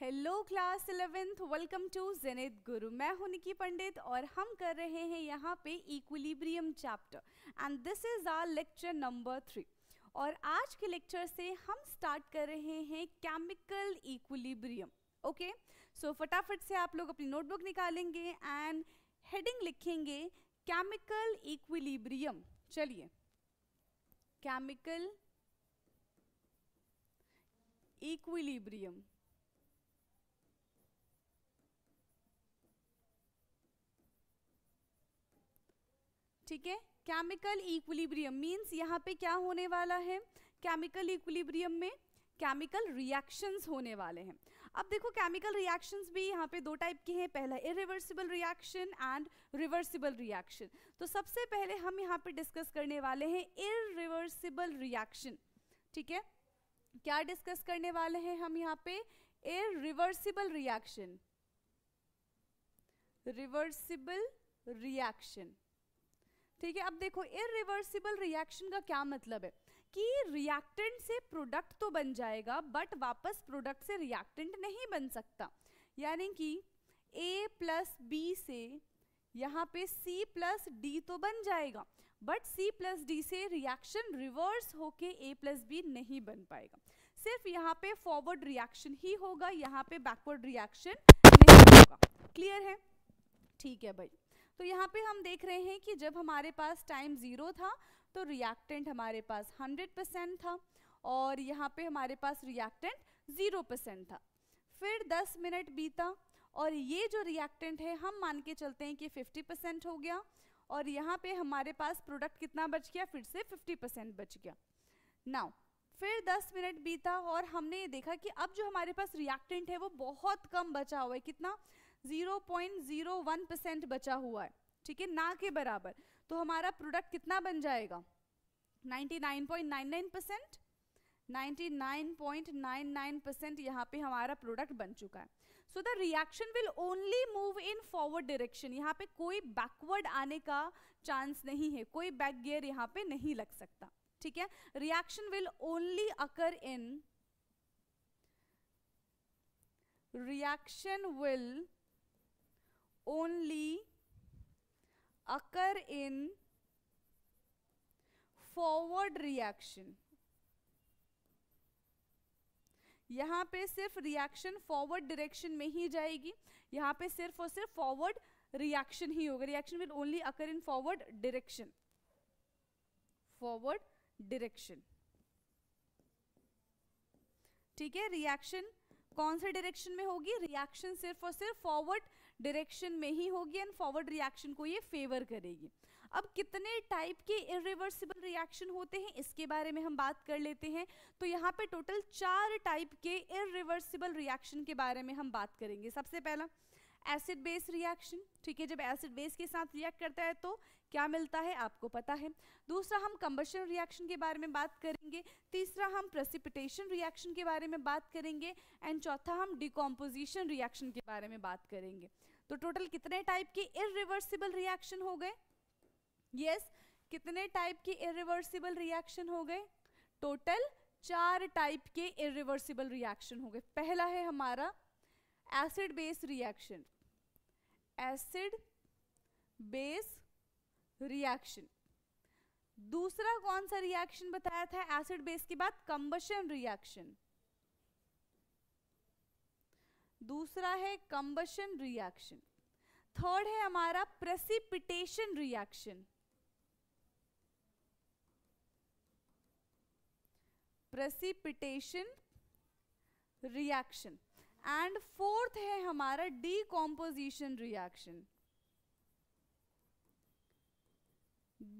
Hello class 11th, welcome to Zenith Guru. मैं हूं निकी पंडित और हम कर रहे हैं यहाँ पे equilibrium chapter and this is our lecture number 3। और आज के लेक्चर से हम स्टार्ट कर रहे हैं केमिकल इक्विलिब्रियम। ओके, सो फटाफट से आप लोग अपनी नोटबुक निकालेंगे एंड हेडिंग लिखेंगे केमिकल इक्विलिब्रियम। चलिए, केमिकल इक्विलिब्रियम। ठीक है, केमिकल इक्विलिब्रियम मींस यहाँ पे क्या होने वाला है? केमिकल इक्विलिब्रियम में केमिकल रिएक्शंस होने वाले हैं। अब देखो, केमिकल रिएक्शंस भी यहाँ पे दो टाइप के हैं, पहला irreversible reaction and reversible reaction. तो सबसे पहले हम यहाँ पे डिस्कस करने वाले हैं इरिवर्सिबल रिएक्शन। ठीक है, क्या डिस्कस करने वाले हैं हम यहाँ पे? Irreversible reaction, reversible reaction. ठीक है, अब देखो इरिवर्सिबल रिएक्शन का क्या मतलब है कि रिएक्टेंट से प्रोडक्ट तो बन जाएगा बट वापस प्रोडक्ट से रिएक्टेंट नहीं बन सकता। यानी कि A प्लस बी से यहाँ पे C प्लस डी तो बन जाएगा बट C प्लस डी से रिएक्शन रिवर्स होके A प्लस बी नहीं बन पाएगा। सिर्फ यहाँ पे फॉरवर्ड रिएक्शन ही होगा, यहाँ पे बैकवर्ड रिएक्शन नहीं होगा। क्लियर है? ठीक है भाई। तो यहाँ पे हम देख रहे हैं कि जब हमारे पास टाइम 0 था तो रिएक्टेंट हमारे पास 100% था और यहाँ पे हमारे पास रिएक्टेंट 0% था। फिर 10 मिनट बीता और ये जो रिएक्टेंट है हम मान के चलते हैं कि 50% हो गया और यहाँ पे हमारे पास प्रोडक्ट कितना बच गया? फिर से 50% बच गया। नाउ फिर 10 मिनट बीता और हमने ये देखा कि अब जो हमारे पास रिएक्टेंट है वो बहुत कम बचा हुआ है। कितना? 0.01% बचा हुआ है। ठीक है, ना के बराबर। तो हमारा प्रोडक्ट कितना बन जाएगा? 99.99%। 99.99% यहाँ पे हमारा प्रोडक्ट बन चुका है। So the reaction will only move in forward direction. यहाँ पे कोई बैकवर्ड आने का चांस नहीं है, कोई बैक गियर यहाँ पे नहीं लग सकता। ठीक है, reaction will only occur in, reaction will only occur in forward reaction। यहाँ पे सिर्फ रिएक्शन फॉरवर्ड डायरेक्शन में ही जाएगी, यहाँ पे सिर्फ और सिर्फ फॉरवर्ड रिएक्शन ही होगा। Reaction will only occur in forward direction, forward direction. ठीक है, रिएक्शन कौन से डायरेक्शन में होगी? रिएक्शन सिर्फ और सिर्फ फॉरवर्ड डायरेक्शन में ही होगी एंड फॉरवर्ड रिएक्शन को ये फेवर करेगी। अब कितने टाइप के इरिवर्सिबल रिएक्शन होते हैं इसके बारे में हम बात कर लेते हैं। तो यहाँ पे टोटल 4 टाइप के इरिवर्सिबल रिएक्शन के बारे में हम बात करेंगे। सबसे पहला एसिड बेस रिएक्शन। ठीक है, जब एसिड बेस के साथ रिएक्ट करता है तो क्या मिलता है आपको पता है। दूसरा हम कंबशन रिएक्शन के बारे में बात करेंगे। तीसरा हम प्रेसिपिटेशन रिएक्शन के बारे में बात करेंगे एंड चौथा हम डिकम्पोजिशन रिएक्शन के बारे में बात करेंगे। तो टोटल कितने टाइप के इरिवर्सिबल रिएक्शन हो गए? यस, कितने टाइप के इरिवर्सिबल रिएक्शन हो गए? टोटल 4 टाइप के इरिवर्सिबल रिएक्शन हो गए। पहला है हमारा acid base reaction, acid base reaction. दूसरा कौन सा रिएक्शन बताया था एसिड बेस के बाद? Combustion reaction. दूसरा है कंबशन रिएक्शन। थर्ड है हमारा precipitation reaction, precipitation reaction. And fourth है हमारा डीकॉम्पोजिशन रिएक्शन,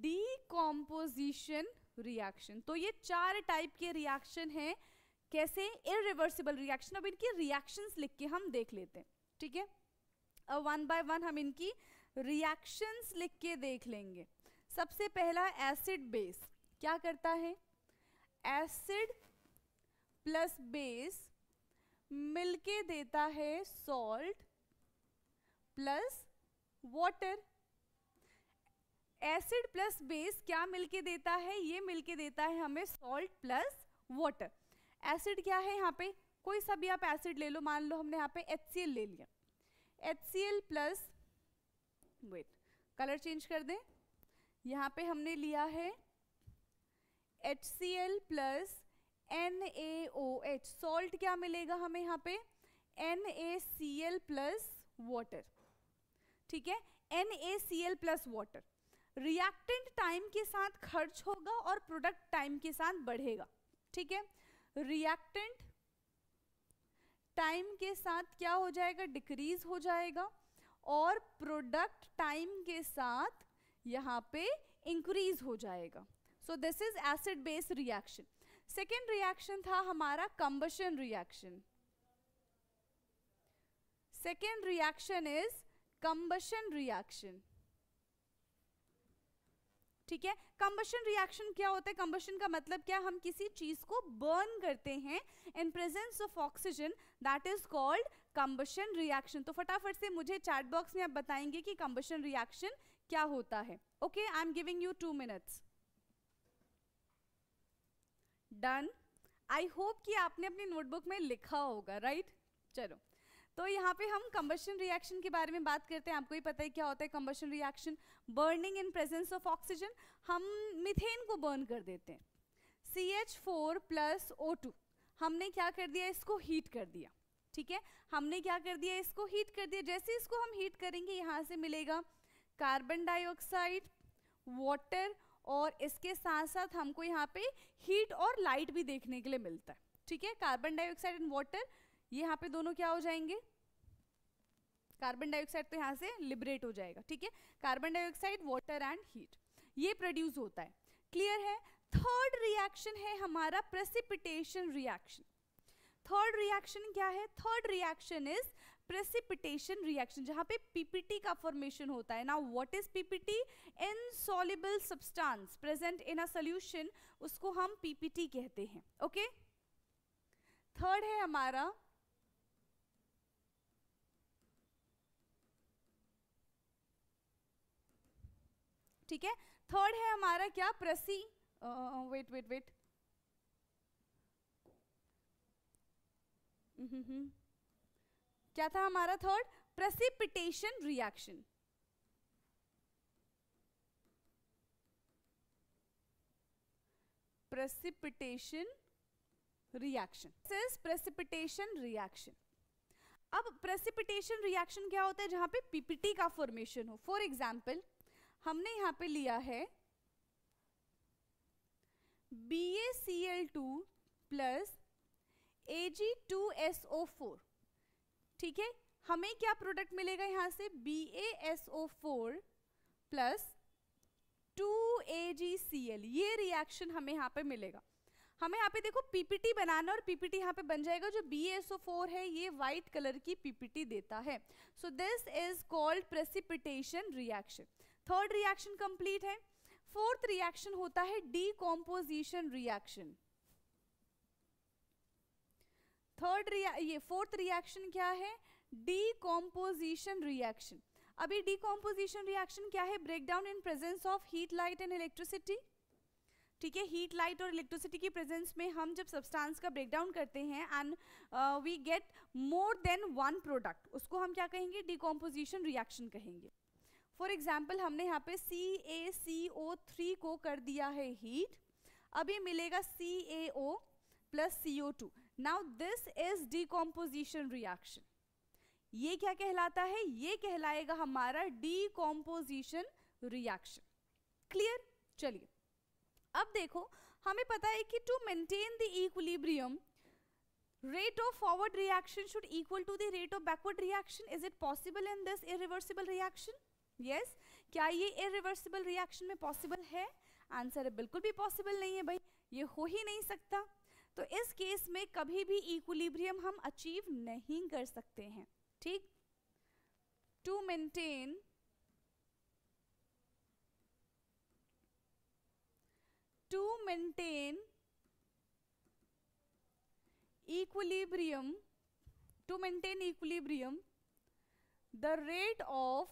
डीकॉम्पोजिशन रिएक्शन। तो ये 4 टाइप के रिएक्शन हैं। कैसे? Irreversible reaction. अब इनकी रिएक्शंस लिख के हम देख लेते हैं। ठीक है, अब वन बाय वन हम इनकी रिएक्शंस लिख के देख लेंगे। सबसे पहला एसिड बेस क्या करता है? एसिड प्लस बेस मिलके देता है salt plus water. Acid plus base क्या मिलके देता है? ये मिलके देता है हमें सॉल्ट प्लस वाटर। एसिड क्या है यहाँ पे? कोई सा भी आप एसिड ले लो, मान लो हमने यहाँ पे HCl ले लिया, HCl plus, weight colour change कर दें, यहाँ पे हमने लिया है HCl प्लस NaOH, सॉल्ट क्या मिलेगा हमें यहाँ पे, NaCl प्लस वाटर, ठीक है, NaCl plus water. Reactant time के साथ खर्च होगा और प्रोडक्ट टाइम के साथ बढ़ेगा, ठीक है, रिएक्टेंट टाइम के साथ क्या हो जाएगा, डिक्रीज हो जाएगा, और प्रोडक्ट टाइम के साथ यहाँ पे इंक्रीज हो जाएगा। So this is acid base reaction. Second reaction था हमारा combustion reaction. Second reaction is combustion reaction, ठीक है। कंबशन रिएक्शन क्या होता है, कंबशन का मतलब क्या, हम किसी चीज को बर्न करते हैं इन presence of oxygen, that is called combustion reaction. तो फटाफट से मुझे चैट बॉक्स में आप बताएंगे कि कंबशन रिएक्शन क्या होता है। Okay, I am giving you 2 minutes. Done. I hope कि आपने अपनी नोटबुक में लिखा होगा, राइट? चलो, तो यहाँ पे हम कंबशन रिएक्शन के बारे में बात करते हैं। आपको ही पता है क्या होता है combustion reaction, burning in presence of oxygen. हम मीथेन को बर्न कर देते हैं, CH4 प्लस O2, हमने क्या कर दिया, इसको हीट कर दिया, ठीक है, हमने क्या कर दिया, इसको हीट कर दिया। जैसे इसको हम हीट करेंगे, यहाँ से मिलेगा कार्बन डाइऑक्साइड, वाटर, और इसके साथ साथ हमको यहाँ पे हीट और लाइट भी देखने के लिए मिलता है, ठीक है। कार्बन डाइऑक्साइड एंड वाटर, ये यहाँ पे दोनों क्या हो जाएंगे, कार्बन डाइऑक्साइड तो यहाँ से लिबरेट हो जाएगा, ठीक है, carbon dioxide, water and heat, ये प्रोड्यूस होता है। क्लियर है? थर्ड रिएक्शन है हमारा प्रेसिपिटेशन रिएक्शन। थर्ड रिएक्शन क्या है? Third reaction is precipitation reaction, जहां पे पीपीटी का फॉर्मेशन होता है। Now what is PPT? Insoluble substance present in a solution, उसको हम पीपीटी कहते हैं। ओके, थर्ड है हमारा ठीक है, थर्ड है हमारा क्या, वेट क्या था हमारा third? Precipitation reaction. Precipitation reaction, this is precipitation reaction. अब प्रेसिपिटेशन रिएक्शन क्या होता है? जहां पे पीपीटी का फॉर्मेशन हो। फॉर एग्जाम्पल, हमने यहां पे लिया है BaCl2 प्लस Ag2SO4, ठीक है, हमें क्या प्रोडक्ट मिलेगा यहां से? BaSO4 प्लस 2AgCl, ये रिएक्शन हमें यहाँ पे मिलेगा। हमें यहाँ पे देखो पीपीटी बनाना, और पीपीटी यहाँ पे बन जाएगा, जो BaSO4 है ये व्हाइट कलर की पीपीटी देता है। So this is called precipitation reaction. Third reaction complete है। फोर्थ रिएक्शन होता है डीकॉम्पोजिशन रिएक्शन। फोर्थ रिएक्शन क्या है? Decomposition reaction. अभी डीकॉम्पोजिशन रिएक्शन क्या है? Breakdown in presence of heat, light and electricity, ठीक है। हीट, लाइट और इलेक्ट्रिसिटी की प्रेजेंस में हम जब सब्सटेंस का ब्रेकडाउन करते हैं and we get more than one product, उसको हम क्या कहेंगे? डीकॉम्पोजिशन रिएक्शन कहेंगे। फॉर एग्जाम्पल, हमने यहाँ पे CaCO3 को कर दिया है हीट, अभी मिलेगा CaO plus CO2। Now this is decomposition reaction. ये क्या कहलाता है? ये कहलाएगा हमारा डीकॉम्पोजिशन रिएक्शन। क्लियर? चलिए, अब देखो, हमें पता है कि to maintain the equilibrium, rate of forward reaction should equal to the rate of backward reaction. Is it possible in this irreversible reaction? Yes. क्या ये irreversible reaction में possible है? आंसर है बिल्कुल भी possible नहीं है भाई, ये हो ही नहीं सकता। तो इस केस में कभी भी इक्विलिब्रियम हम अचीव नहीं कर सकते हैं, ठीक। To maintain equilibrium, the rate of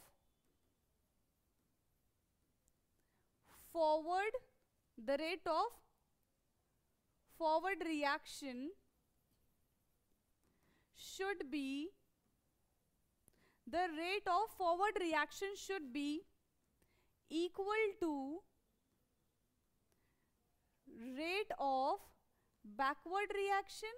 forward reaction should be, the rate of forward reaction should be equal to rate of backward reaction.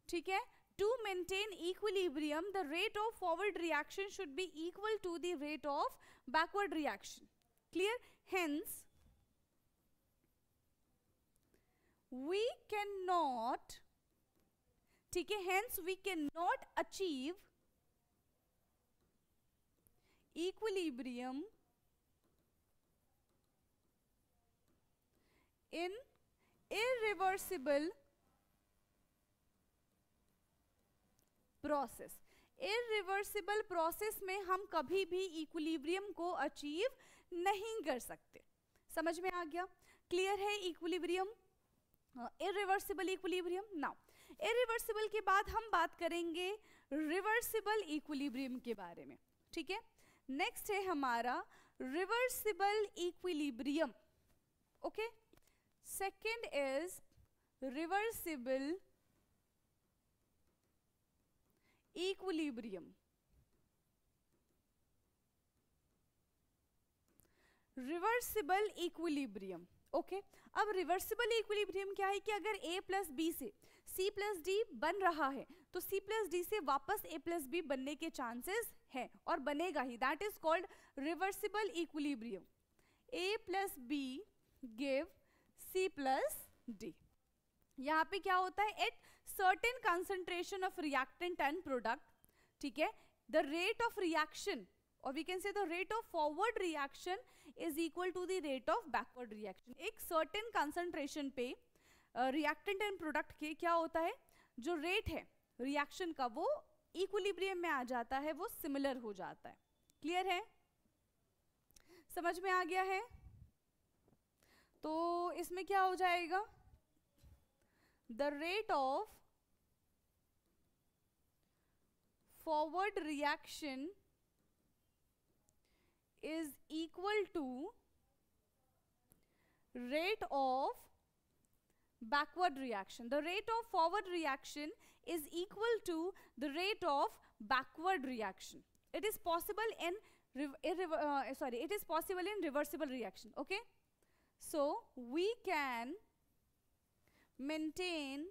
ठीक है, to maintain equilibrium the rate of forward reaction should be equal to the rate of backward reaction. Clear? Hence we cannot, ठीक है, hence we cannot achieve equilibrium in irreversible process. Irreversible process में हम कभी भी equilibrium को achieve नहीं कर सकते. समझ में आ गया? क्लियर है equilibrium, irreversible equilibrium. Now irreversible के बाद हम बात करेंगे रिवर्सिबल इक्विलिब्रियम के बारे में. ठीक है, नेक्स्ट है हमारा reversible equilibrium. Okay, second is reversible equilibrium. Reversible equilibrium. Okay, अब रिवर्सिबल इक्विलिब्रियम क्या है कि अगर a प्लस बी से c प्लस डी बन रहा है तो c प्लस डी से वापस a प्लस बी बनने के चांसेस है और बनेगा ही. That is called reversible equilibrium. a plus B give c plus D. यहाँ पे क्या होता है, at certain concentration of reactant and product, ठीक है, the rate of reaction or we can say the rate of forward reaction is equal to the rate of backward reaction. एक certain concentration पे reactant and product के क्या होता है, जो rate है reaction का वो equilibrium में आ जाता है, वो similar हो जाता है. Clear है? समझ में आ गया है? तो इसमें क्या हो जाएगा, the rate of forward reaction is equal to rate of backward reaction. The rate of forward reaction is equal to the rate of backward reaction. It is possible in it is possible in reversible reaction. Okay, so we can maintain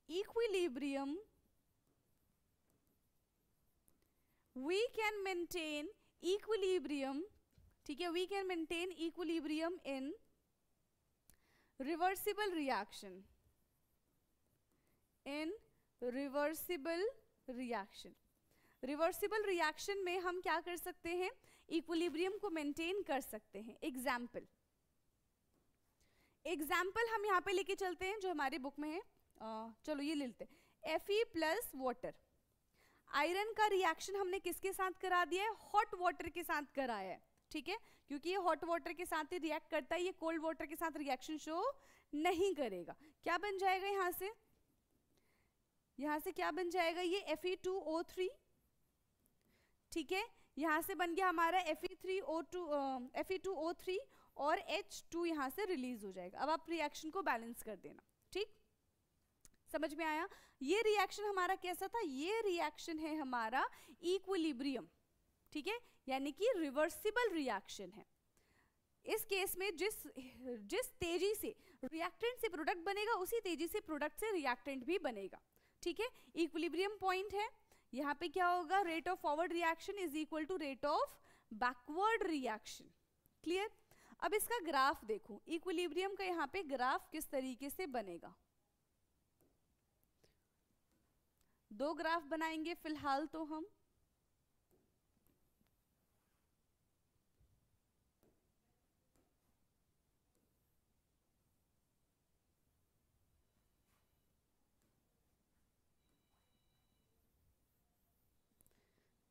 equilibrium, we can maintain equilibrium, ठीक है, we can maintain equilibrium in reversible reaction, in reversible reaction. Reversible reaction में हम क्या कर सकते हैं, equilibrium को maintain कर सकते हैं. एग्जाम्पल हम यहाँ पे लेके चलते हैं जो हमारे बुक में है. चलो ये ले लेते हैं, Fe प्लस वाटर. आयरन का रिएक्शन हमने किसके साथ करा दिया है, हॉट वाटर के साथ कराया है. ठीक है, क्योंकि ये हॉट वाटर के साथ ही रिएक्ट करता है, ये कोल्ड वाटर के साथ रिएक्शन शो नहीं करेगा. क्या बन जाएगा यहाँ से, क्या बन जाएगा, ये Fe2O3. ठीक है, यहाँ से बन गया हमारा Fe2O3 और H2 यहाँ से रिलीज हो जाएगा. अब आप रिएक्शन को बैलेंस कर देना. ठीक, समझ में आया? ये रिएक्शन हमारा कैसा था, ये रिएक्शन है हमारा इक्विलिब्रियम. ठीक है, यानी कि रिवर्सिबल रिएक्शन है. इस केस में जिस तेजी से रिएक्टेंट से प्रोडक्ट बनेगा उसी तेजी से प्रोडक्ट से रिएक्टेंट भी बनेगा. ठीक है, इक्विलिब्रियम पॉइंट है. यहाँ पे क्या होगा, rate of forward reaction is equal to rate of backward reaction. Clear? अब इसका ग्राफ देखो, इक्विलिब्रियम का यहाँ पे ग्राफ किस तरीके से बनेगा. दो ग्राफ बनाएंगे फिलहाल तो हम.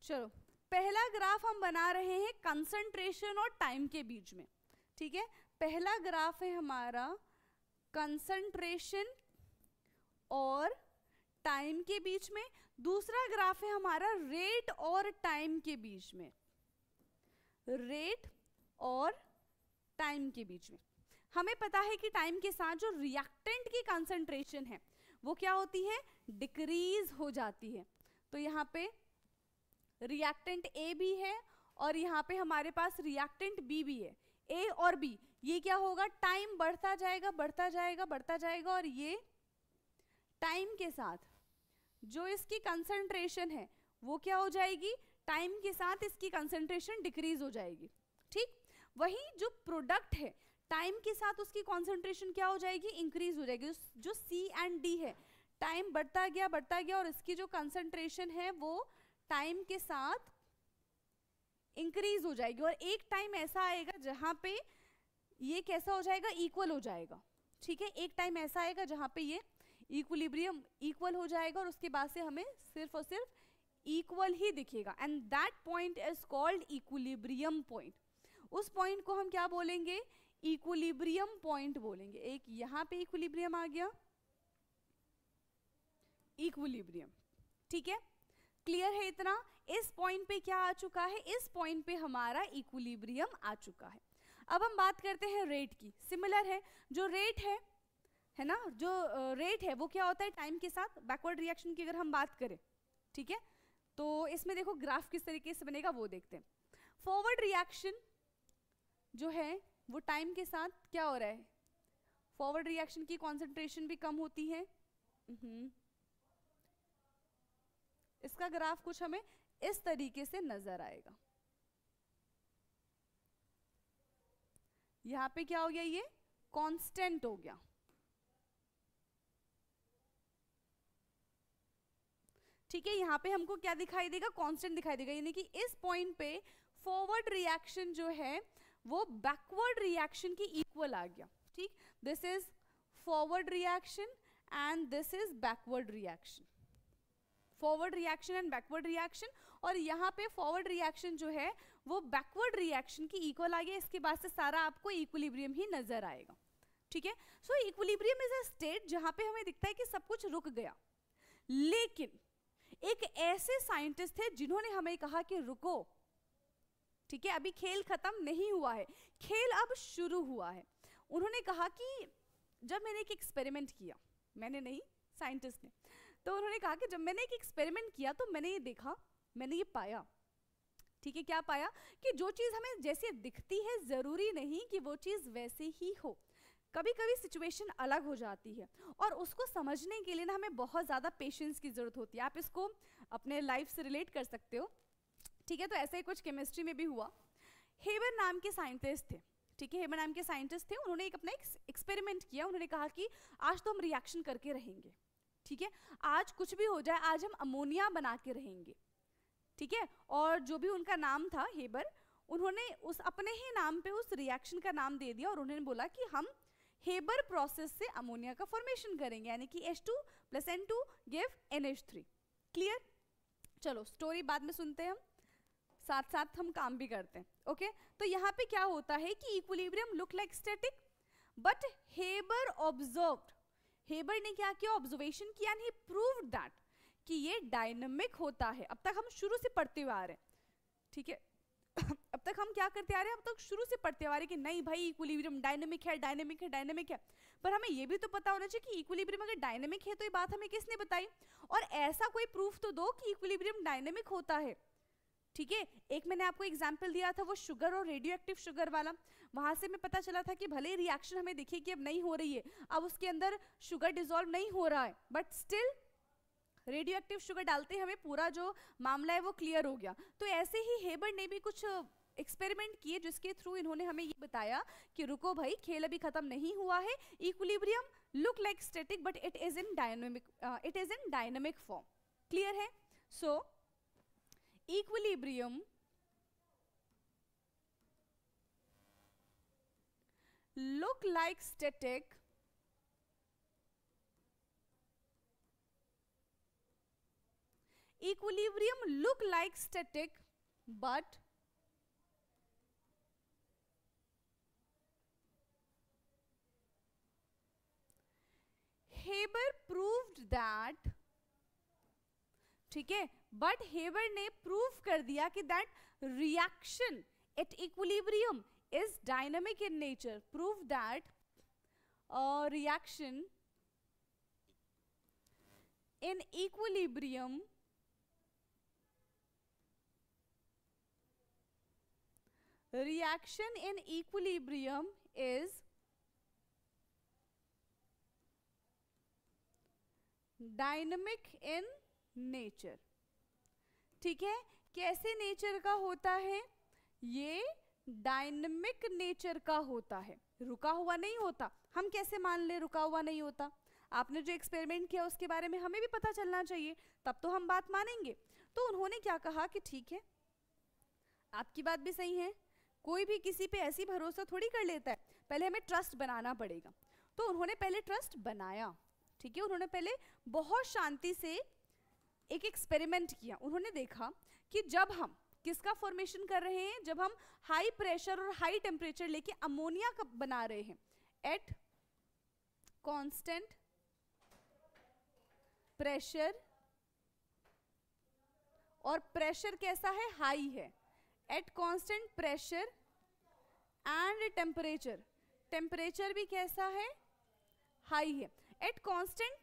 चलो, पहला ग्राफ हम बना रहे हैं कंसंट्रेशन और टाइम के बीच में. ठीक है, पहला ग्राफ है हमारा कंसंट्रेशन और टाइम के बीच में. दूसरा ग्राफ है हमारा रेट और टाइम के बीच में. रेट और टाइम के बीच में. हमें पता है कि टाइम के साथ जो रिएक्टेंट की कंसंट्रेशन है वो क्या होती है, डिक्रीज हो जाती है। तो यहाँ पे रिएक्टेंट ए भी है और यहाँ पे हमारे पास रिएक्टेंट बी भी है। ए और बी ये क्या होगा, टाइम बढ़ता जाएगा बढ़ता जाएगा बढ़ता जाएगा और ये टाइम के साथ जो इसकी कंसंट्रेशन है वो क्या हो जाएगी, टाइम के साथ इसकी कंसंट्रेशन डिक्रीज हो जाएगी। ठीक, वही जो प्रोडक्ट है टाइम के साथ उसकी कंसंट्रेशन क्या हो जाएगी, इंक्रीज हो जाएगी। जो सी एंड डी है टाइम बढ़ता गया और इसकी जो कंसंट्रेशन है वो टाइम के साथ इंक्रीज हो जाएगी और एक टाइम ऐसा आएगा जहां पे ये कैसा हो जाएगा, इक्वल हो जाएगा। ठीक है, एक टाइम ऐसा आएगा जहां पे ये इक्विलिब्रियम इक्वल हो जाएगा और उसके बाद से हमें सिर्फ और सिर्फ इक्वल ही दिखेगा and that point is called equilibrium point. उस पॉइंट को हम क्या बोलेंगे, इक्विलिब्रियम पॉइंट बोलेंगे। एक यहां पे इक्विलिब्रियम आ गया, इक्विलिब्रियम। ठीक है, क्लियर है इतना। इस पॉइंट पे क्या आ चुका है, इस पॉइंट पे हमारा इक्विलिब्रियम आ चुका है। अब हम बात करते हैं रेट की। सिमिलर है, जो रेट है ना, जो रेट है वो क्या होता है टाइम के साथ, बैकवर्ड रिएक्शन की अगर हम बात करें। ठीक है, तो इसमें देखो ग्राफ किस तरीके से बनेगा वो देखते हैं। फॉरवर्ड रिएक्शन जो है वो टाइम के साथ क्या हो रहा है, फॉरवर्ड रिएक्शन की कॉन्सेंट्रेशन भी कम होती है। इसका ग्राफ कुछ हमें इस तरीके से नजर आएगा। यहां पे क्या हो गया, ये कांस्टेंट हो गया। ठीक है, यहां पे हमको क्या दिखाई देगा, कांस्टेंट दिखाई देगा, यानी कि इस पॉइंट पे फॉरवर्ड रिएक्शन जो है वो बैकवर्ड रिएक्शन की इक्वल आ गया। ठीक, this is forward reaction and this is backward reaction, forward reaction and backward reaction. और यहाँ पे फॉरवर्ड रिएक्शन जो है वो बैकवर्ड रिएक्शन की इक्वल आ गया। इसके बाद से सारा आपको इक्विलिब्रियम ही नजर आएगा। ठीक है, so equilibrium is a state जहां पे हमें दिखता है कि सब कुछ रुक गया, लेकिन एक ऐसे साइंटिस्ट थे जिन्होंने हमें कहा कि रुको। ठीक है, अभी खेल खत्म नहीं हुआ है, खेल अब शुरू हुआ है। उन्होंने कहा कि जब मैंने एक एक्सपेरिमेंट किया, मैंने नहीं साइंटिस्ट ने, तो उन्होंने कहा कि जब मैंने एक एक्सपेरिमेंट किया तो मैंने ये देखा, मैंने ये पाया। ठीक है, क्या पाया कि जो चीज हमें जैसे दिखती है जरूरी नहीं कि वो चीज वैसे ही हो। कभी कभी सिचुएशन अलग हो जाती है और उसको समझने के लिए ना हमें बहुत ज़्यादा पेशेंस की ज़रूरत होती है। आप इसको अपने लाइफ से रिलेट कर सकते हो। ठीक है, तो ऐसे ही कुछ केमिस्ट्री में भी हुआ। हेबर नाम के साइंटिस्ट थे। ठीक है, हेबर नाम के साइंटिस्ट थे, उन्होंने अपना एक्सपेरिमेंट किया। उन्होंने कहा कि आज तो हम रिएक्शन करके रहेंगे। ठीक है, आज कुछ भी हो जाए, आज हम अमोनिया बना के रहेंगे। ठीक है, और जो भी उनका नाम था हेबर, उन्होंने उस अपने ही नाम पे उस रिएक्शन का नाम दे दिया और उन्होंने बोला कि हम हेबर प्रोसेस से अमोनिया का फॉर्मेशन करेंगे, यानी कि H2 + N2 give NH3। Clear? चलो स्टोरी बाद में सुनते हैं, हम साथ साथ हम काम भी करते हैं। ओके, तो यहाँ पे क्या होता है कि equilibrium look like static but Haber observed, Haber ने क्या किया, ऑब्जर्वेशन किया एंड ही प्रूव्ड दैट कि ये डायनामिक होता है। अब तक हम शुरू से पढ़ते हुए आ रहे हैं। ठीक है, अब तक हम क्या करते आ रहे हैं, अब तक शुरू से पढ़ते आ रहे हैं कि नहीं भाई इक्विलिब्रियम डायनामिक है, डायनामिक है, डायनामिक है। पर हमें ये भी तो पता होना चाहिए कि इक्विलिब्रियम अगर डायनामिक है तो ये बात हमें किसने बताई, और ऐसा कोई प्रूफ तो दो कि इक्विलिब्रियम डायनामिक होता है। ठीक है, एक मैंने आपको एग्जाम्पल दिया था वो शुगर और रेडियो एक्टिव शुगर वाला। वहां से हमें पता चला था कि भले रिएक्शन हमें दिखे कि अब नहीं हो रही है, अब उसके अंदर शुगर डिसॉल्व नहीं हो रहा है, but still radio active sugar डालते हमें पूरा जो मामला है वो क्लियर हो गया। तो ऐसे ही हेबर ने भी कुछ एक्सपेरिमेंट किए जिसके थ्रू इन्होंने हमें ये बताया कि रुको भाई, खेल अभी खत्म नहीं हुआ है, equilibrium look like static but it is in dynamic form. Clear है? So equilibrium look like static equilibrium look like static but Haber proved that, ठीक है, बट हेबर ने प्रूव कर दिया कि that reaction at equilibrium is dynamic in nature, prove that reaction in equilibrium is dynamic in nature. ठीक है, कैसे nature का होता है? ये डायनेमिक नेचर का होता है, रुका हुआ नहीं होता. हम कैसे मान ले रुका हुआ नहीं होता? आपने जो एक्सपेरिमेंट किया उसके बारे में हमें भी पता चलना चाहिए, तब तो हम बात मानेंगे. तो उन्होंने क्या कहा कि ठीक है, आपकी बात भी सही है, कोई भी किसी पे ऐसी भरोसा थोड़ी कर लेता है, पहले हमें ट्रस्ट बनाना पड़ेगा. तो उन्होंने पहले ट्रस्ट बनाया. ठीक है, उन्होंने पहले बहुत शांति से एक एक्सपेरिमेंट किया. उन्होंने देखा कि जब हम किसका फॉर्मेशन कर रहे हैं, जब हम हाई प्रेशर और हाई टेम्परेचर लेके अमोनिया का बना रहे हैं एट कांस्टेंट प्रेशर, और प्रेशर कैसा है? हाई है. At constant pressure and temperature, temperature भी कैसा है? हाई है. At constant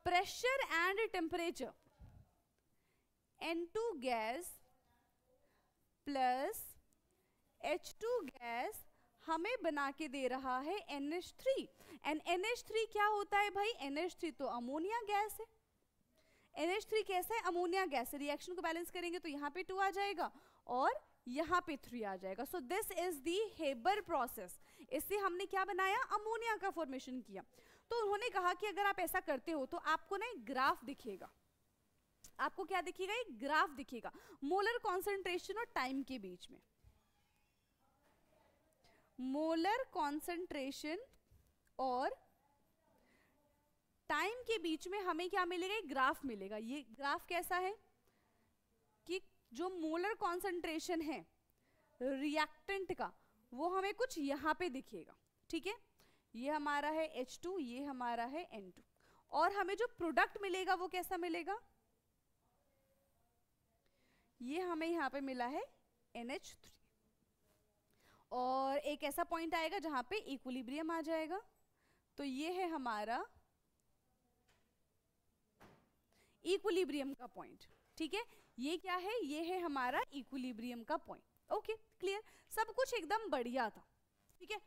pressure and temperature N2 gas plus H2 gas हमें बना के दे रहा है NH3. एंड NH3 क्या होता है भाई? NH3 तो अमोनिया गैस है. NH3 कैसा है? Ammonia gas. रिएक्शन को बैलेंस करेंगे तो यहाँ पे 2 आ जाएगा और यहाँ पे 3 आ जाएगा. So this is the Haber process. इससे हमने क्या बनाया? अमोनिया का फॉर्मेशन किया. तो उन्होंने कहा कि अगर आप ऐसा करते हो तो आपको ना एक ग्राफ दिखेगा. आपको क्या दिखेगा? एक ग्राफ दिखेगा मोलर कॉन्सेंट्रेशन और टाइम के बीच में. मोलर कॉन्सेंट्रेशन और टाइम के बीच में हमें क्या मिलेगा? एक ग्राफ मिलेगा. ये ग्राफ कैसा है कि जो मोलर कॉन्सेंट्रेशन है रिएक्टेंट का, वो हमें कुछ यहां पे दिखेगा. ठीक है, ये हमारा है H2, ये हमारा है N2, और हमें जो प्रोडक्ट मिलेगा वो कैसा मिलेगा? ये हमें यहाँ पे मिला है NH3, और एक ऐसा पॉइंट आएगा जहां पे इक्विलिब्रियम आ जाएगा. तो ये है हमारा इक्विलिब्रियम का पॉइंट. ठीक है, ये क्या है? ये है हमारा इक्विलिब्रियम का पॉइंट. Okay, clear. सब कुछ एकदम बढ़िया था. ठीक है,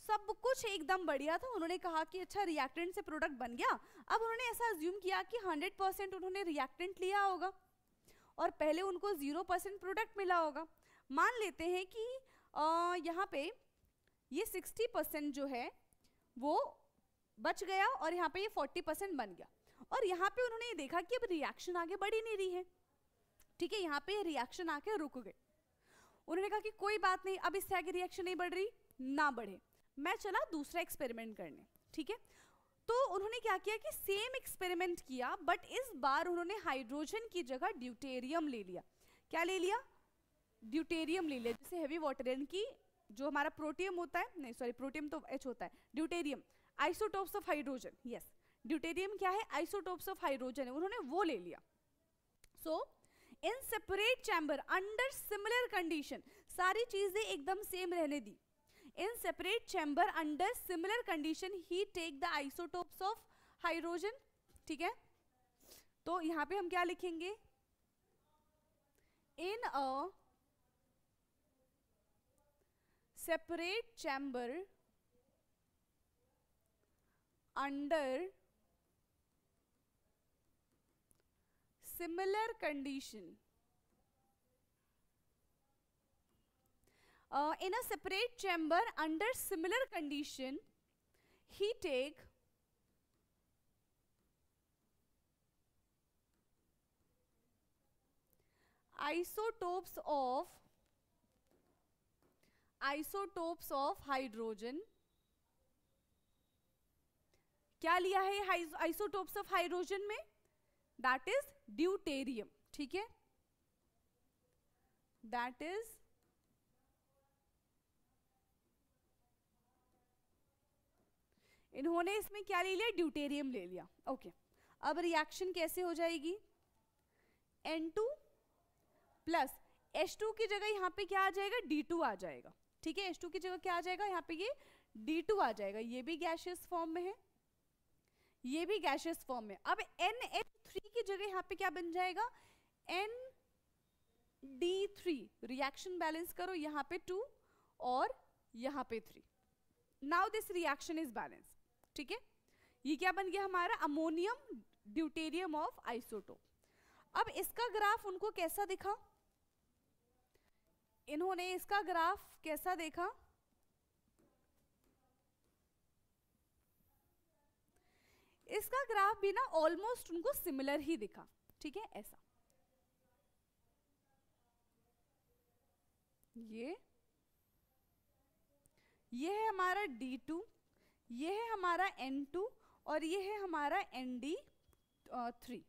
सब कुछ एकदम बढ़िया था. उन्होंने कहा कि अच्छा रिएक्टेंट से प्रोडक्ट बन गया. अब उन्होंने ऐसा अज्यूम किया कि 100% उन्होंने रिएक्टेंट लिया होगा और पहले उनको 0% प्रोडक्ट मिला होगा. मान लेते हैं कि यहाँ पे ये 60% जो है वो बच गया और यहाँ पे ये 40% बन गया. और यहाँ पे उन्होंने ये देखा कि अब रिएक्शन आगे बढ़ ही नहीं रही है. ठीक है, यहाँ पे रिएक्शन आके रुक गए. उन्होंने कहा कि कोई बात नहीं, अब इससे आगे रिएक्शन नहीं बढ़ रही, ना बढ़े. मैं चला दूसरा एक्सपेरिमेंट करने. ठीक है, तो उन्होंने क्या किया कि सेम एक्सपेरिमेंट किया, बट इस बार उन्होंने हाइड्रोजन की जगह ड्यूटेरियम ले लिया. क्या ले लिया? ड्यूटेरियम ले लिया. जैसे हेवी वाटर की जो हमारा प्रोटियम होता है, नहीं सॉरी प्रोटियम तो H होता है, deuterium isotopes of hydrogen. Yes, deuterium क्या है? आइसोटोप्स ऑफ हाइड्रोजन है. उन्होंने वो ले लिया. So in separate chamber under similar condition, सारी चीजें एकदम सेम रहने दी. In separate chamber under similar condition he take the isotopes of hydrogen. ठीक है, तो यहाँ पे हम क्या लिखेंगे? In a separate chamber under similar condition, in a separate chamber under similar condition he take isotopes of hydrogen. क्या लिया है isotopes of hydrogen में? that is deuterium. ठीक है, that is इन्होंने इसमें क्या ले लिया? ड्यूटेरियम ले लिया. ओके, अब रिएक्शन कैसे हो जाएगी? N2 प्लस H2 की जगह यहाँ पे क्या आ जाएगा? D2 आ जाएगा. ठीक है, H2 की जगह क्या आ जाएगा? यहाँ पे ये D2 आ जाएगा, ये भी गैशियस फॉर्म में है, ये भी गैशियस फॉर्म में। अब NH3 की जगह यहाँ पे क्या बन जाएगा, ND3। रिएक्शन बैलेंस करो, यहाँ पे 2 और यहाँ पे 3। Now this reaction is balance, ठीक है। ये क्या बन गया हमारा, अमोनियम ड्यूटेरियम ऑफ आइसोटोप। अब इसका ग्राफ उनको कैसा दिखा, इन्होंने इसका ग्राफ कैसा देखा, इसका ग्राफ भी ना ऑलमोस्ट उनको सिमिलर ही दिखा, ठीक है। ऐसा ये है हमारा D2, ये है हमारा N2 और ये है हमारा ND3,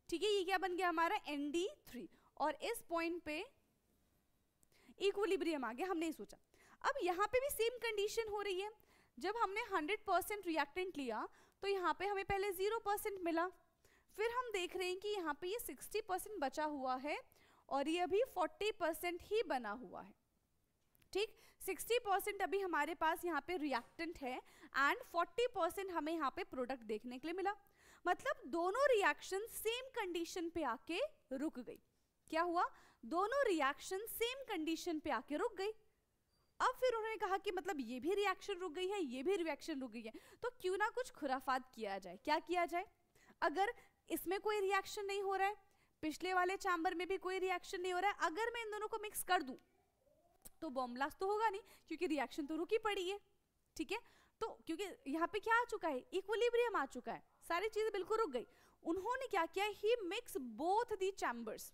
ठीक है। ये क्या बन गया हमारा ND3 और इस पॉइंट पे इक्विलिब्रियम आ गया, हमने नहीं सोचा। अब यहाँ पे भी सेम कंडीशन हो रही है, जब हमने 100% रिएक्टेंट लिया तो यहाँ पे हमें पहले 0% मिला, फिर हम देख रहे हैं कि यहाँ पे ये 60% बचा हुआ है और ये अभी 40% ही बना हुआ है, ठीक। 60% अभी हमारे पास यहाँ पे रिएक्टेंट है एंड 40% हमें यहाँ पे प्रोडक्ट देखने के लिए मिला। मतलब दोनों रिएक्शन सेम कंडीशन पे आके रुक गई। क्या हुआ, दोनों रिएक्शन सेम कंडीशन पे आके रुक गई। अब फिर उन्होंने कहा कि मतलब ये भी रिएक्शन रुक गई है, ये भी रिएक्शन रुक गई है, तो क्यों ना कुछ खुराफात किया जाए। क्या किया जाए, अगर इसमें कोई रिएक्शन नहीं हो रहा है, पिछले वाले चैम्बर में भी कोई रिएक्शन नहीं हो रहा है, अगर मैं इन दोनों को मिक्स कर दूं तो बॉम्ब ब्लास्ट तो होगा नहीं, क्योंकि रिएक्शन तो रुकी पड़ी है, ठीक है। तो क्योंकि यहाँ पे क्या आ चुका है, इक्विलिब्रियम आ चुका है, सारी चीजें बिल्कुल रुक गई। उन्होंने क्या किया, ही मिक्स बोथ दी चैम्बर्स,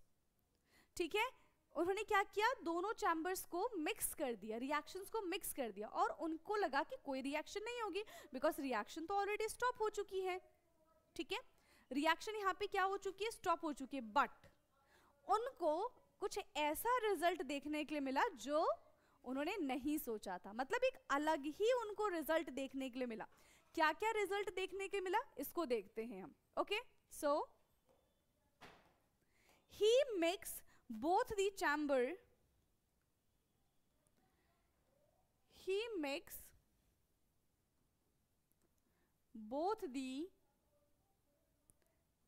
ठीक है। उन्होंने क्या किया, दोनों चैम्बर्स को मिक्स कर दिया, रिएक्शंस को मिक्स कर दिया, और उनको लगा कि कोई रिएक्शन नहीं होगी बिकॉज रिएक्शन तो ऑलरेडी स्टॉप हो चुकी है, ठीक है। रिएक्शन यहाँ पे क्या हो चुकी है, स्टॉप हो चुकी है, बट उनको कुछ ऐसा रिजल्ट देखने के लिए मिला जो उन्होंने नहीं सोचा था। मतलब एक अलग ही उनको रिजल्ट देखने के लिए मिला। क्या क्या रिजल्ट देखने के लिए मिला, इसको देखते हैं हम। Okay, so he mix both the chamber, he makes both the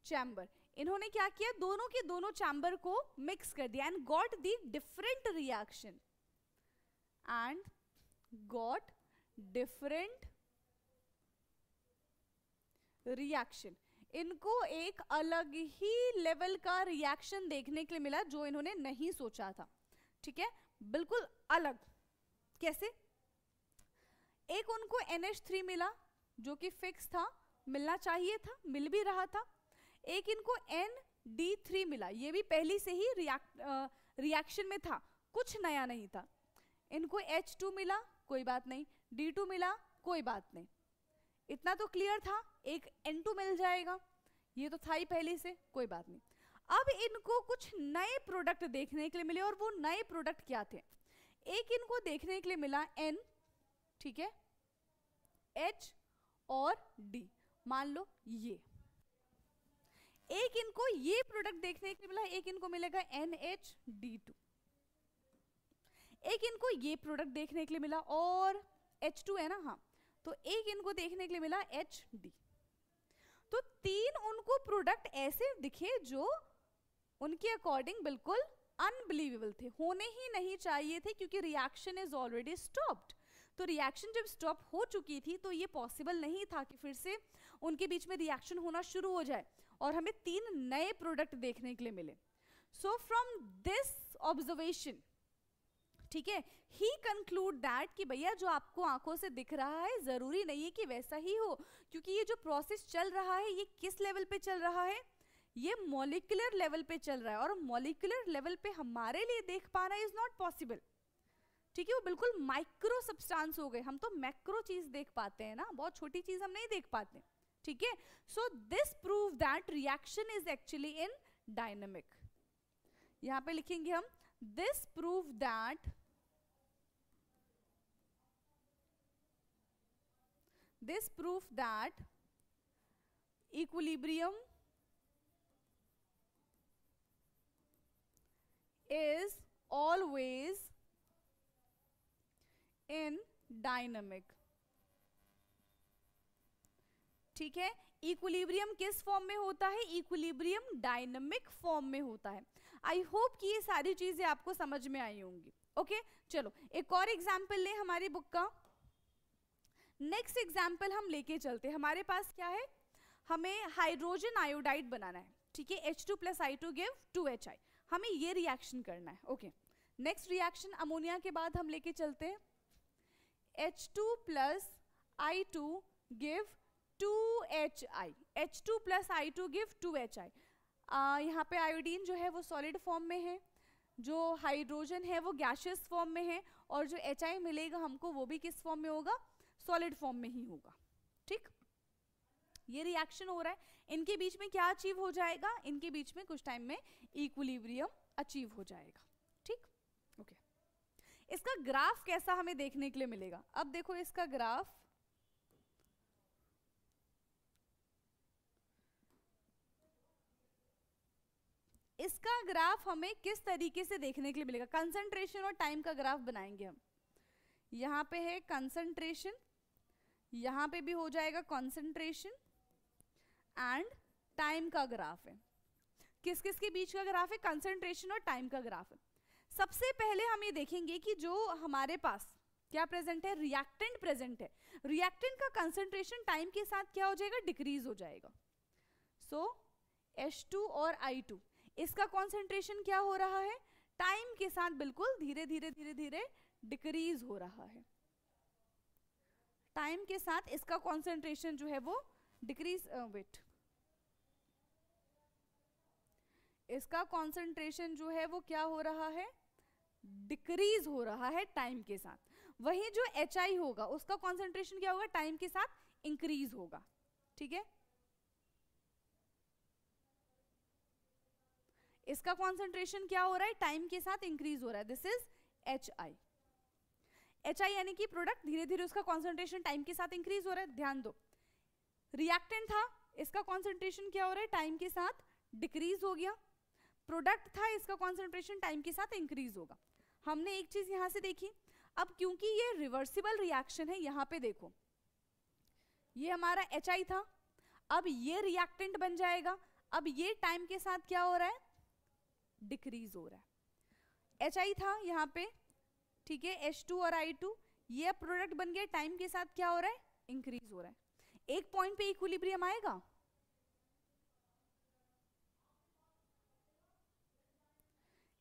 chamber। इन्होंने क्या किया, दोनों के दोनों चैम्बर को मिक्स कर दिया and got the different reaction, and got different reaction. इनको एक अलग ही लेवल का रिएक्शन देखने के लिए मिला जो इन्होंने नहीं सोचा था, ठीक है, बिल्कुल अलग। कैसे, एक उनको NH3 मिला जो कि फिक्स था, मिलना चाहिए था, मिल भी रहा था। एक इनको ND3 मिला, ये भी पहले से ही रिएक्शन में था, कुछ नया नहीं था। इनको H2 मिला, कोई बात नहीं, D2 मिला, कोई बात नहीं, इतना तो क्लियर था। एक N2 मिल जाएगा, ये तो था ही पहले से, कोई बात नहीं। अब इनको कुछ नए प्रोडक्ट देखने के लिए मिले, और वो नए प्रोडक्ट क्या थे, एक इनको देखने के लिए मिला N, ठीक है, H और D, मान लो ये। एक इनको ये प्रोडक्ट देखने के लिए मिला, एक इनको मिलेगा NHD2। एक इनको ये प्रोडक्ट देखने के लिए मिला, और H2 है ना, हाँ, तो एक इनको देखने के लिए मिला HD। तो तीन उनको प्रोडक्ट ऐसे दिखे जो उनके अकॉर्डिंग बिल्कुल अनबिलीवेबल थे, होने ही नहीं चाहिए थे, क्योंकि रिएक्शन इज ऑलरेडी स्टॉप्ड। तो रिएक्शन जब स्टॉप हो चुकी थी तो ये पॉसिबल नहीं था कि फिर से उनके बीच में रिएक्शन होना शुरू हो जाए और हमें तीन नए प्रोडक्ट देखने के लिए मिले। सो फ्रॉम दिस ऑब्जर्वेशन, ठीक है, ही कंक्लूड दैट कि भैया जो आपको आंखों से दिख रहा है जरूरी नहीं है कि वैसा ही हो, क्योंकि ये जो प्रोसेस चल रहा है ये किस लेवल पे चल रहा है, ये मॉलिक्यूलर लेवल पे चल रहा है, और मॉलिक्यूलर लेवल पे हमारे लिए देख पाना इज नॉट पॉसिबल, ठीक है। वो बिल्कुल माइक्रो सब्सटेंस हो गए, हम तो मैक्रो चीज देख पाते हैं ना, बहुत छोटी चीज हम नहीं देख पाते, ठीक है। So this prove that reaction is actually in dynamic. यहां पे लिखेंगे हम, this prove that equilibrium is always in dynamic. ठीक है, इक्विलिब्रियम किस फॉर्म में होता है? इक्विलिब्रियम डायनामिक फॉर्म में होता है। आई होप कि ये सारी चीजें आपको समझ में आई होंगी। ओके, चलो एक और एग्जाम्पल लें हमारी बुक का। नेक्स्ट एग्जाम्पल हम लेके चलते हैं। हमारे पास क्या है, हमें हाइड्रोजन आयोडाइड बनाना है। ठीक है, H2 + I2 गिव 2HI, हमें ये रिएक्शन करना है। ओके, नेक्स्ट रिएक्शन अमोनिया के बाद हम लेके चलते हैं। H2 + I2 give 2HI, H2 + I2 give 2HI। यहाँ पे आयोडीन जो है वो सॉलिड फॉर्म में है, जो हाइड्रोजन है वो गैसियस फॉर्म में है, और जो HI मिलेगा हमको वो भी किस फॉर्म में होगा? सॉलिड फॉर्म में ही होगा। ठीक, ये रिएक्शन हो रहा है, इनके बीच में क्या अचीव हो जाएगा? इनके बीच में कुछ टाइम में इक्विलिब्रियम अचीव हो जाएगा। ठीक, ओके। इसका ग्राफ कैसा हमें देखने के लिए मिलेगा? अब देखो इसका ग्राफ, इसका ग्राफ हमें किस तरीके से देखने के लिए मिलेगा? कंसंट्रेशन और टाइम का ग्राफ बनाएंगे हम। यहाँ पे है कंसंट्रेशन, यहाँ पे भी हो जाएगा कंसंट्रेशन, एंड टाइम का ग्राफ है। किस किस के बीच का ग्राफ है? कंसंट्रेशन और टाइम का ग्राफ है। सबसे पहले हम ये देखेंगे कि जो हमारे पास क्या प्रेजेंट है? रिएक्टेंट प्रेजेंट है। रिएक्टेंट का कंसंट्रेशन टाइम के साथ क्या हो जाएगा? डिक्रीज हो जाएगा। सो H2 और I2, इसका कॉन्सेंट्रेशन क्या हो रहा है? टाइम के साथ बिल्कुल धीरे धीरे धीरे धीरे डिक्रीज हो रहा है। टाइम के साथ इसका कॉन्सेंट्रेशन जो है वो डिक्रीज, वेट, इसका कॉन्सेंट्रेशन जो है वो क्या हो रहा है? डिक्रीज हो रहा है टाइम के साथ। वही जो HI होगा उसका कॉन्सेंट्रेशन क्या होगा? टाइम के साथ इंक्रीज होगा। ठीक है, इसका कॉन्सेंट्रेशन क्या हो रहा है? टाइम के साथ इंक्रीज हो रहा है। This is HI। HI यानी कि प्रोडक्ट, धीरे धीरे उसका कॉन्सेंट्रेशन टाइम के साथ इंक्रीज हो रहा है। ध्यान दो, रिएक्टेंट था, इसका कॉन्सेंट्रेशन क्या हो रहा है? टाइम के साथ डिक्रीज हो गया। प्रोडक्ट था, इसका कॉन्सेंट्रेशन टाइम के साथ इंक्रीज होगा। हमने एक चीज यहां से देखी। अब क्योंकि ये रिवर्सिबल रिएक्शन है, यहाँ पे देखो ये हमारा HI था, अब ये रिएक्टेंट बन जाएगा। अब ये टाइम के साथ क्या हो रहा है? डिक्रीज हो रहा है। HI था यहाँ पे, ठीक है, H2 और I2, ये प्रोडक्ट बन गया, टाइम के साथ क्या हो रहा है? इंक्रीज हो रहा है। एक पॉइंट पे इक्विलिब्रियम आएगा,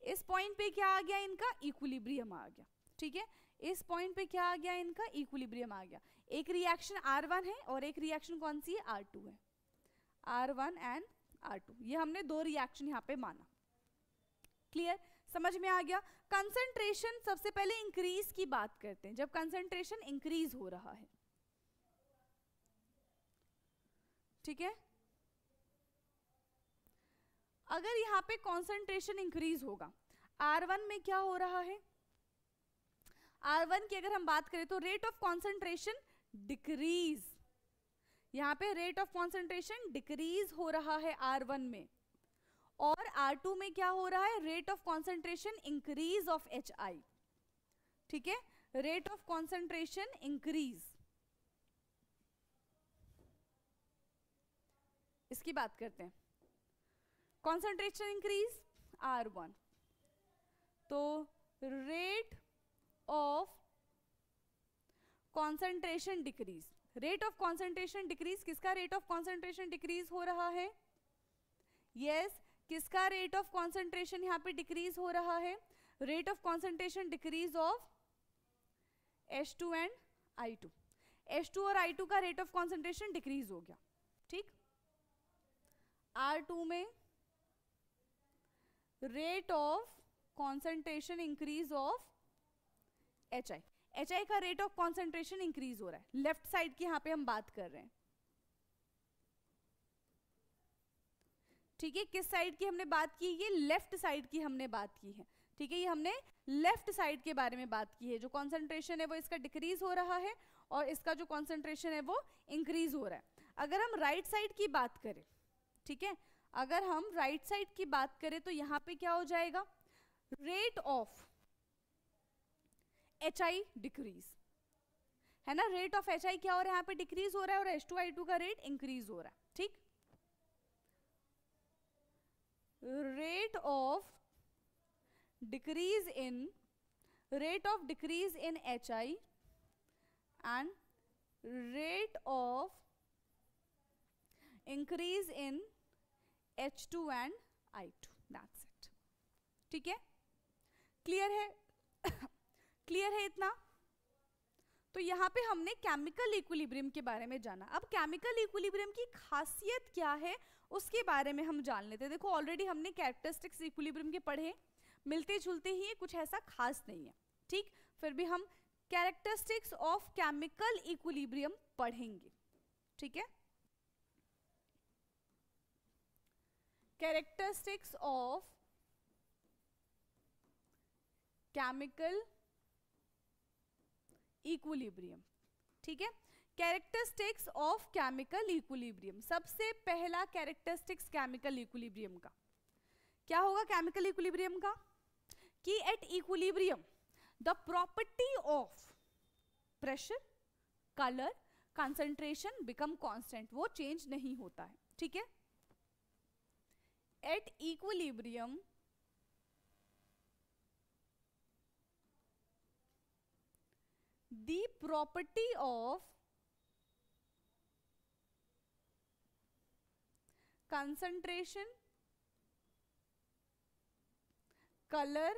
इस पॉइंट पे क्या आ गया? इनका इक्विलिब्रियम आ गया। ठीक है, इस पॉइंट पे क्या आ गया? इनका इक्विलिब्रियम आ गया। एक रिएक्शन R1 है और एक रिएक्शन कौन सी है? R2 है। R1 एंड R2, ये हमने दो रिएक्शन यहाँ पे माना। क्लियर, समझ में आ गया? कंसंट्रेशन सबसे पहले इंक्रीज की बात करते हैं, जब कंसंट्रेशन इंक्रीज हो रहा है। ठीक है, अगर यहाँ पे कंसंट्रेशन इंक्रीज होगा, R1 में क्या हो रहा है? R1 की अगर हम बात करें तो रेट ऑफ कंसंट्रेशन डिक्रीज, यहाँ पे रेट ऑफ कंसंट्रेशन डिक्रीज हो रहा है R1 में, और R2 में क्या हो रहा है? Rate of concentration increase of HI। ठीक है, रेट ऑफ कंसंट्रेशन इंक्रीज, इसकी बात करते हैं। कंसंट्रेशन इंक्रीज R1, तो rate of concentration decrease, rate of concentration decrease, किसका रेट ऑफ कंसंट्रेशन डिक्रीज हो रहा है? यस, किसका रेट ऑफ कंसंट्रेशन यहाँ पे डिक्रीज हो रहा है? Rate of concentration decrease of H2 and I2। H2 और I2 का रेट ऑफ कंसंट्रेशन डिक्रीज हो गया। ठीक, R2 में rate of concentration increase of HI, HI का रेट ऑफ कंसंट्रेशन इंक्रीज हो रहा है। लेफ्ट साइड की यहाँ पे हम बात कर रहे हैं। ठीक है, किस साइड की हमने बात की? ये लेफ्ट साइड की हमने बात की है। ठीक है, ये हमने लेफ्ट साइड के बारे में बात की है। जो कॉन्सेंट्रेशन है वो इसका डिक्रीज हो रहा है और इसका जो कॉन्सेंट्रेशन है वो इंक्रीज हो रहा है। अगर हम राइट साइड की बात करें, ठीक है, अगर हम राइट साइड की बात करें तो यहाँ पे क्या हो जाएगा? रेट ऑफ HI डिक्रीज, है ना, रेट ऑफ HI क्या हो रहा है यहाँ पे, डिक्रीज हो रहा है, और H2I2 का रेट इंक्रीज हो रहा है, ठीक। Rate of decrease in HI and rate of increase in H2 and I2, that's it, ठीक है, क्लियर है? क्लियर है इतना? तो यहाँ पे हमने केमिकल इक्विलिब्रियम के बारे में जाना। अब केमिकल इक्विलिब्रियम की खासियत क्या है उसके बारे में हम जान लेते हैं। देखो ऑलरेडी हमने कैरेक्टरिस्टिक्स इक्विलिब्रियम के पढ़े, मिलते जुलते ही है, कुछ ऐसा खास नहीं है, ठीक। फिर भी हम कैरेक्टरिस्टिक्स ऑफ केमिकल इक्विलिब्रियम पढ़ेंगे, ठीक है। कैरेक्टरिस्टिक्स ऑफ केमिकल इक्विलिब्रियम, ठीक है। कैरेक्टरिस्टिक्स ऑफ केमिकल इक्विलिब्रियम, सबसे पहला कैरेक्टरिस्टिक्स केमिकल इक्विलिब्रियम का क्या होगा? केमिकल इक्विलिब्रियम का कि at equilibrium the property of pressure, colour, concentration become constant, वो चेंज नहीं होता है, ठीक है। At equilibrium the property of concentration, color,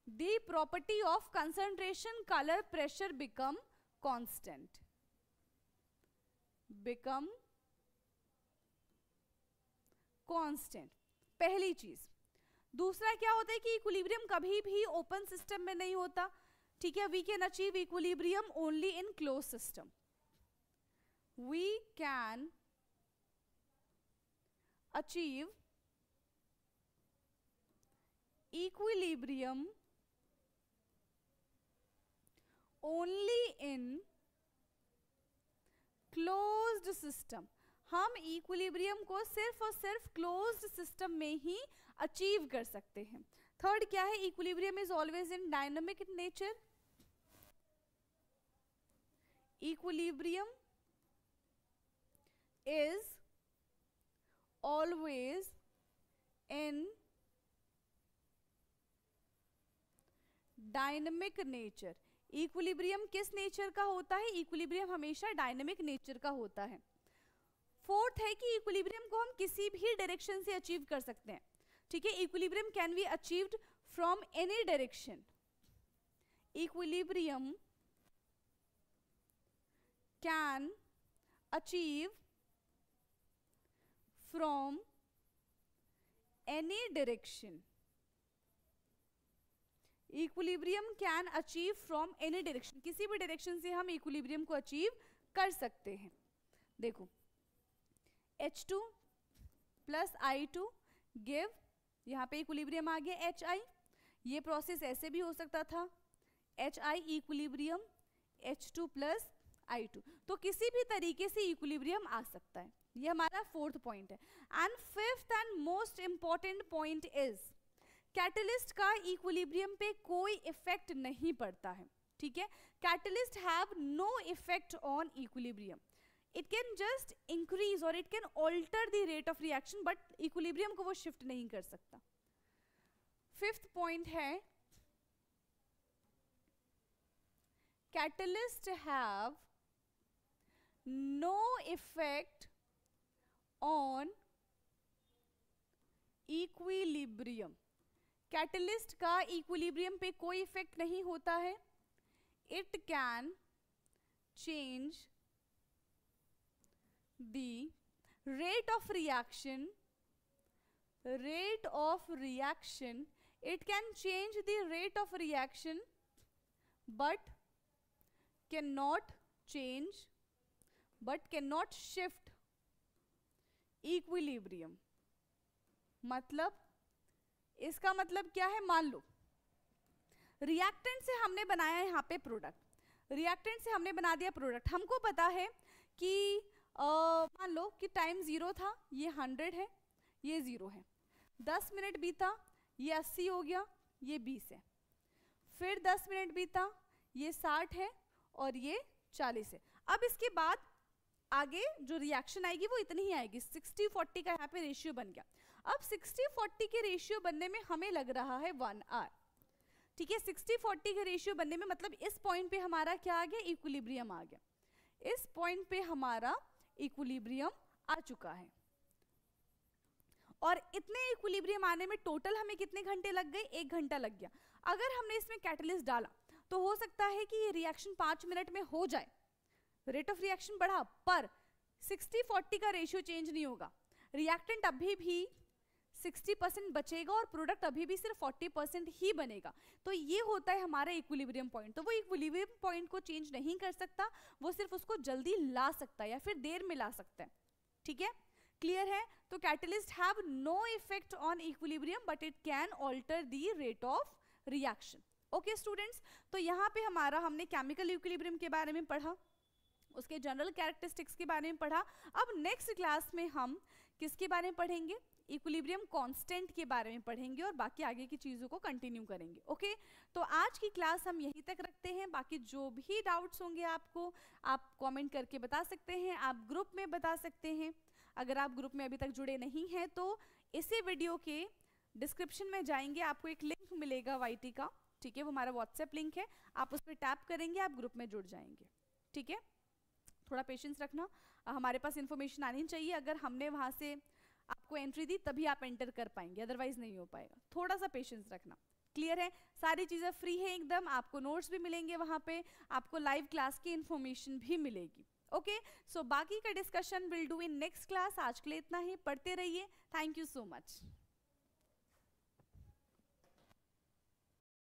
the property of concentration, color, pressure become constant, become constant, पहली चीज। दूसरा क्या होता है कि इक्विलिब्रियम कभी भी ओपन सिस्टम में नहीं होता, ठीक है। We can achieve equilibrium only in close system, we can achieve equilibrium only in closed system. हम इक्विलिब्रियम को सिर्फ और सिर्फ क्लोज्ड सिस्टम में ही अचीव कर सकते हैं। थर्ड क्या है? Equilibrium is always in dynamic nature, equilibrium is always in dynamic nature। Equilibrium किस नेचर का होता है? इक्विलिब्रियम हमेशा डायनामिक नेचर का होता है। फोर्थ है कि इक्विलिब्रियम को हम किसी भी डायरेक्शन से अचीव कर सकते हैं, ठीक है। Equilibrium can be achieved from any direction, equilibrium can achieve from any direction, equilibrium can achieve from any direction, किसी भी डायरेक्शन से हम इक्विलिब्रियम को अचीव कर सकते हैं। देखो H2 प्लस I2 गिव, यहाँ पे इक्विलिब्रियम आ गया HI, ये प्रोसेस ऐसे भी हो सकता था HI equilibrium H2 plus I2, तो किसी भी तरीके से इक्विलिब्रियम आ सकता है। ये हमारा फोर्थ पॉइंट है। And fifth and most important point is catalyst का इक्विलिब्रियम पे कोई इफेक्ट नहीं पड़ता है, ठीक है। Catalyst have no effect on equilibrium, it can just increase और it can alter the rate of reaction, but equilibrium को वो शिफ्ट नहीं कर सकता। फिफ्थ पॉइंट है catalyst have no effect on equilibrium, catalyst का इक्विलिब्रियम पे कोई इफेक्ट नहीं होता है। It can change the rate of reaction, it can change the rate of reaction but can not shift equilibrium. मतलब इसका मतलब क्या है? मान लो रिएक्टेंट से हमने बनाया यहाँ पे प्रोडक्ट, रिएक्टेंट से हमने बना दिया प्रोडक्ट। हमको पता है कि मान लो कि टाइम 0 था, ये 100 है, ये 0 है। 10 मिनट बीता, ये 80 हो गया, ये 20 है। फिर 10 मिनट बीता, ये 60 है और ये 40 है। अब इसके बाद आगे जो रिएक्शन आएगी वो इतनी ही आएगी, 60-40 का यहाँ पे रेशियो बन गया। अब 60-40 के रेशियो बनने में हमें लग रहा है 1 आवर, ठीक है। 60-40 के रेशियो बनने में मतलब इस पॉइंट पे हमारा क्या आ गया, इक्विलिब्रियम आ गया। इस पॉइंट पे हमारा इक्विलिब्रियम आ चुका है, और इतने इक्विलिब्रियम आने में टोटल हमें कितने घंटे लग गए, 1 घंटा लग गया। अगर हमने इसमें कैटलिस्ट डाला तो हो सकता है कि ये रिएक्शन 5 मिनट में हो जाए, रेट ऑफ रिएक्शन बढ़ा, पर 60-40 का रेशियो चेंज नहीं होगा। रिएक्टेंट अभी भी 60% बचेगा और प्रोडक्ट अभी भी सिर्फ 40% ही बनेगा। तो ये होता है हमारा इक्विलिब्रियम पॉइंट। तो वो इक्विलिब्रियम पॉइंट को चेंज नहीं कर सकता, वो सिर्फ उसको जल्दी ला सकता है या फिर देर में ला सकता है, ठीक है। क्लियर है? तो catalyst have no effect on equilibrium but it can alter the rate of reaction. Okay students, तो यहाँ पे हमारा हमने केमिकल इक्विलिब्रियम के बारे में पढ़ा, उसके जनरल कैरेक्टरिस्टिक्स के बारे में पढ़ा। अब नेक्स्ट क्लास में हम किसके बारे में पढ़ेंगे, इक्विलिब्रियम कांस्टेंट के बारे में पढ़ेंगे और बाकी आगे की चीज़ों को कंटिन्यू करेंगे। ओके, तो आज की क्लास हम यहीं तक रखते हैं। बाकी जो भी डाउट्स होंगे आपको, आप कमेंट करके बता सकते हैं, आप ग्रुप में बता सकते हैं। अगर आप ग्रुप में अभी तक जुड़े नहीं हैं तो इसी वीडियो के डिस्क्रिप्शन में जाएंगे, आपको एक लिंक मिलेगा YT का, ठीक है, वो हमारा व्हाट्सएप लिंक है, आप उस पर टैप करेंगे, आप ग्रुप में जुड़ जाएंगे, ठीक है। थोड़ा पेशेंस रखना, हमारे पास इन्फॉर्मेशन आनी चाहिए। अगर हमने वहाँ से आपको एंट्री दी तभी आप एंटर कर पाएंगे, अदरवाइज नहीं हो पाएगा। थोड़ा सा पेशेंस रखना। क्लियर है? सारी चीज़ें फ्री है एकदम, आपको नोट्स भी मिलेंगे वहाँ पे, आपको लाइव क्लास की इन्फॉर्मेशन भी मिलेगी। ओके, सो बाकी का discussion will do in next class. आज के लिए इतना ही, पढ़ते रहिए। Thank you so much.